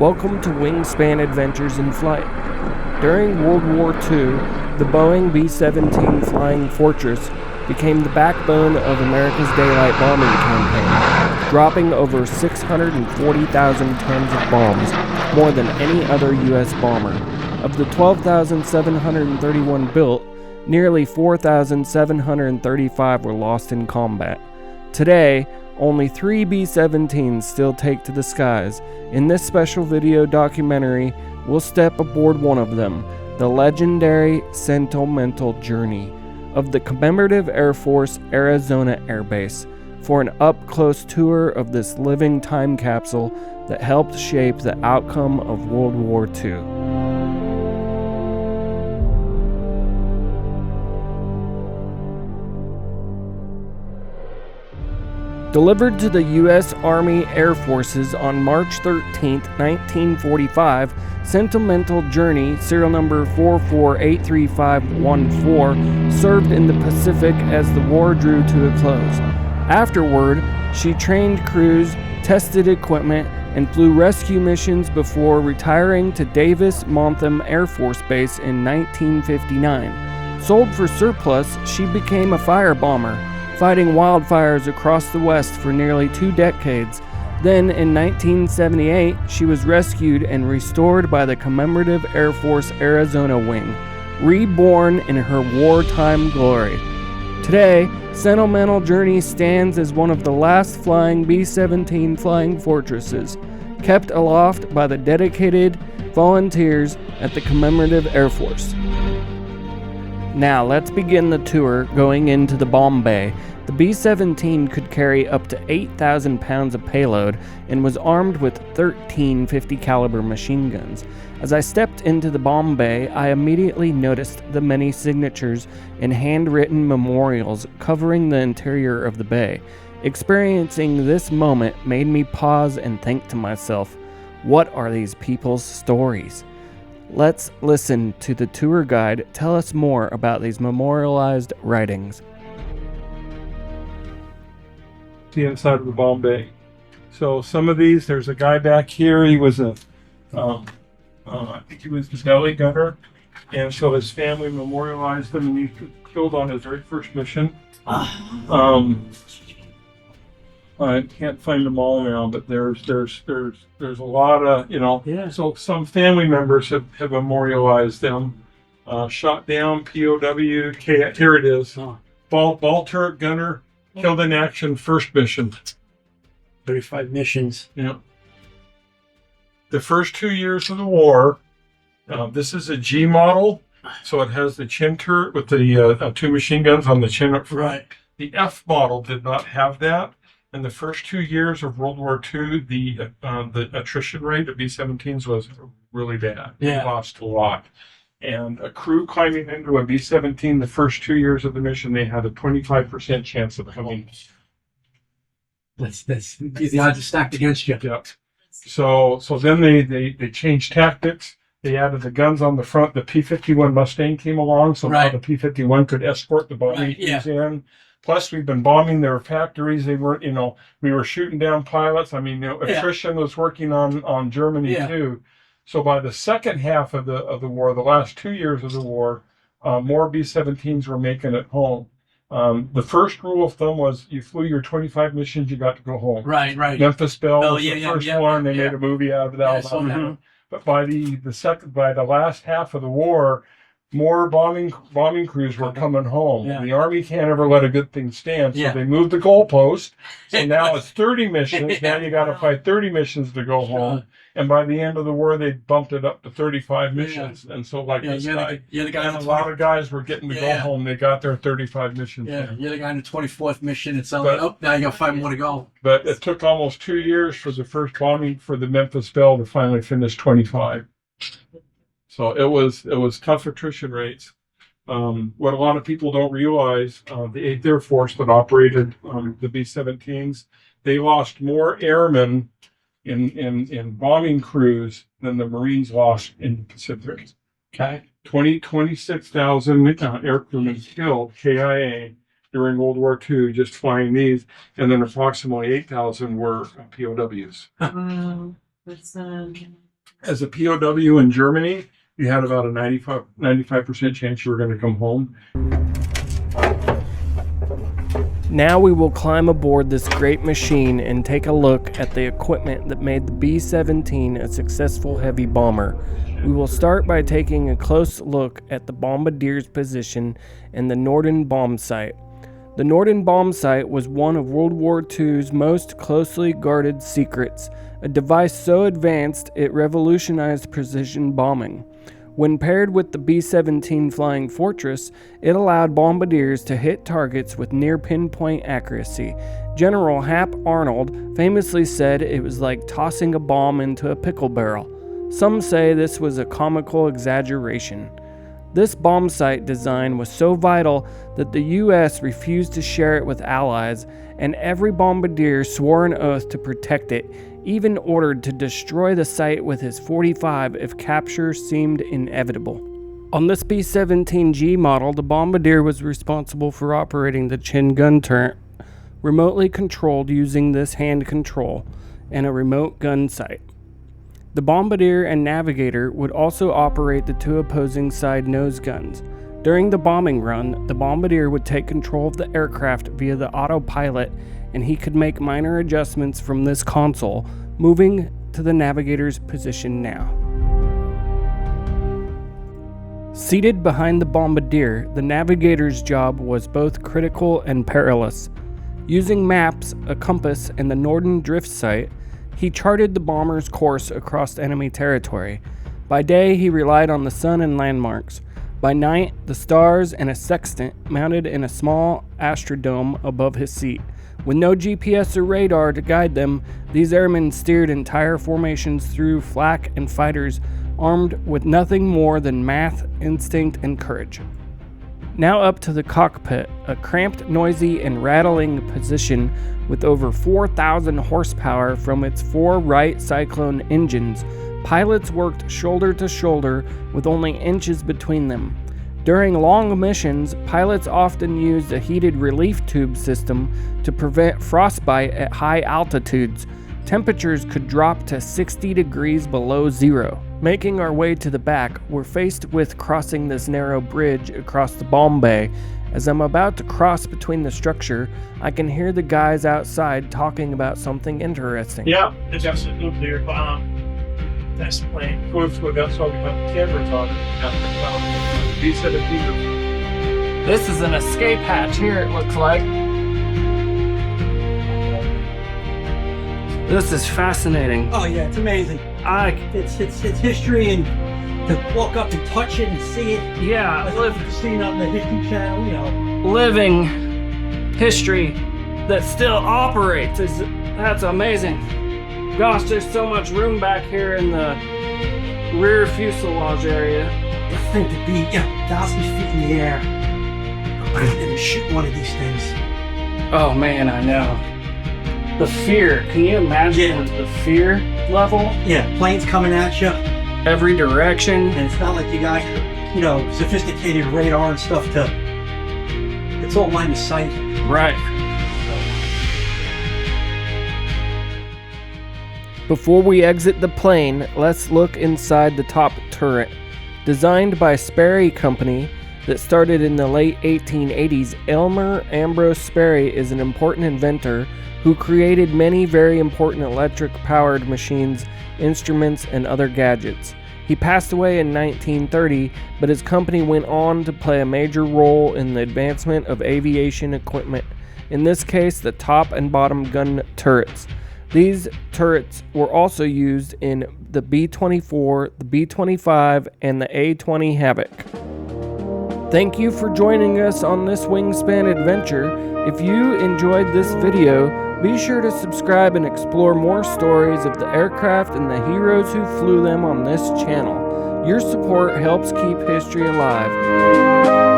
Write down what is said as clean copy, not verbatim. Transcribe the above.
Welcome to Wingspan Adventures in Flight. During World War II, the Boeing B-17 Flying Fortress became the backbone of America's daylight bombing campaign, dropping over 640,000 tons of bombs, more than any other U.S. bomber. Of the 12,731 built, nearly 4,735 were lost in combat. Today, only 3 B-17s still take to the skies. In this special video documentary, we'll step aboard one of them, the legendary Sentimental Journey of the Commemorative Air Force Arizona Airbase, for an up-close tour of this living time capsule that helped shape the outcome of World War II. Delivered to the U.S. Army Air Forces on March 13, 1945, Sentimental Journey, serial number 44-83514, served in the Pacific as the war drew to a close. Afterward, she trained crews, tested equipment, and flew rescue missions before retiring to Davis-Monthan Air Force Base in 1959. Sold for surplus, she became a firebomber, fighting wildfires across the West for nearly 2 decades. Then, in 1978, she was rescued and restored by the Commemorative Air Force Arizona Wing, reborn in her wartime glory. Today, Sentimental Journey stands as one of the last flying B-17 Flying Fortresses, kept aloft by the dedicated volunteers at the Commemorative Air Force. Now, let's begin the tour going into the bomb bay. The B-17 could carry up to 8,000 pounds of payload and was armed with 13 50 caliber machine guns. As I stepped into the bomb bay, I immediately noticed the many signatures and handwritten memorials covering the interior of the bay. Experiencing this moment made me pause and think to myself, what are these people's stories? Let's listen to the tour guide tell us more about these memorialized writings. The inside of the bomb bay. So some of these, there's a guy back here, he was I think he was the belly gunner, and so his family memorialized him, and he was killed on his very first mission. I can't find them all now, but there's a lot of, so some family members have memorialized them. Shot down, POW, here it is. Ball turret gunner, killed in action, first mission. 35 missions. Yeah. The first 2 years of the war, this is a G model, so it has the chin turret with the 2 machine guns on the chin up front. Right. The F model did not have that. In the first 2 years of World War II, the attrition rate of B-17s was really bad. Yeah. We lost a lot. And a crew climbing into a B-17 the first 2 years of the mission, they had a 25% chance of coming. That's the odds are stacked against you. Yeah. So then they changed tactics. They added the guns on the front. The P-51 Mustang came along, so now the P-51 could escort the bombing crews in. Plus, we've been bombing their factories. They weren't, we were shooting down pilots. I mean, attrition was working on Germany too. So by the second half of the war, the last 2 years of the war, more B-17s were making it home. The first rule of thumb was you flew your 25 missions, you got to go home. Right. Memphis Belle was the first one. They made a movie out of that. But by the last half of the war, more bombing crews were coming home. Yeah. The Army can't ever let a good thing stand, so they moved the goalpost. So now it's 30 missions. Now you got to fight 30 missions to go home. And by the end of the war, they bumped it up to 35 missions. And so, this guy, and a lot of guys were getting to go home. They got their 35 missions. Yeah, you're the guy in the 24th mission. It's like, now you got 5 more to go. But it took almost 2 years for the first bombing for the Memphis Belle to finally finish 25. So it was tough attrition rates. What a lot of people don't realize, the 8th Air Force that operated the B-17s, they lost more airmen in bombing crews than the Marines lost in the Pacific. Okay. 26,000 aircrewmen killed, KIA, during World War II, just flying these, and then approximately 8,000 were POWs. as a POW in Germany, you had about a 95% chance you were going to come home. Now we will climb aboard this great machine and take a look at the equipment that made the B-17 a successful heavy bomber. We will start by taking a close look at the Bombardier's position and the Norden bombsight. The Norden bombsight was one of World War II's most closely guarded secrets, a device so advanced it revolutionized precision bombing. When paired with the B-17 Flying Fortress, it allowed bombardiers to hit targets with near pinpoint accuracy. General Hap Arnold famously said it was like tossing a bomb into a pickle barrel. Some say this was a comical exaggeration. This bombsight design was so vital that the U.S. refused to share it with allies, and every bombardier swore an oath to protect it, even ordered to destroy the site with his .45 if capture seemed inevitable. On this B-17G model, the Bombardier was responsible for operating the chin gun turret, remotely controlled using this hand control, and a remote gun sight. The Bombardier and Navigator would also operate the two opposing side nose guns. During the bombing run, the Bombardier would take control of the aircraft via the autopilot, and he could make minor adjustments from this console, moving to the Navigator's position now. Seated behind the Bombardier, the Navigator's job was both critical and perilous. Using maps, a compass, and the Norden drift sight, he charted the bomber's course across enemy territory. By day, he relied on the sun and landmarks. By night, the stars and a sextant mounted in a small astrodome above his seat. With no GPS or radar to guide them, these airmen steered entire formations through flak and fighters armed with nothing more than math, instinct, and courage. Now up to the cockpit, a cramped, noisy, and rattling position with over 4,000 horsepower from its 4 Wright Cyclone engines. Pilots worked shoulder to shoulder with only inches between them. During long missions, pilots often used a heated relief tube system to prevent frostbite at high altitudes. Temperatures could drop to 60 degrees below zero. Making our way to the back, we're faced with crossing this narrow bridge across the bomb bay. As I'm about to cross between the structure, I can hear the guys outside talking about something interesting. Yeah, it's just a nuclear bomb. That's the plane. That's why we have the cameras on it. B-17. This is an escape hatch here, it looks like. This is fascinating. Oh yeah, it's amazing. It's history, and to walk up and touch it and see it. Yeah, Seeing it on the History Channel, you know. living history that still operates. That's amazing. Gosh, there's so much room back here in the rear fuselage area. I think to be, 1,000 feet in the air and shoot one of these things. Oh man, I know. The fear. Can you imagine the fear level? Yeah, planes coming at you. Every direction. And it's not like you got, sophisticated radar and stuff it's all line of sight. Right. Before we exit the plane, let's look inside the top turret. Designed by Sperry Company that started in the late 1880s, Elmer Ambrose Sperry is an important inventor who created many very important electric-powered machines, instruments, and other gadgets. He passed away in 1930, but his company went on to play a major role in the advancement of aviation equipment, in this case the top and bottom gun turrets. These turrets were also used in the B-24, the B-25, and the A-20 Havoc. Thank you for joining us on this wingspan adventure. If you enjoyed this video, be sure to subscribe and explore more stories of the aircraft and the heroes who flew them on this channel. Your support helps keep history alive.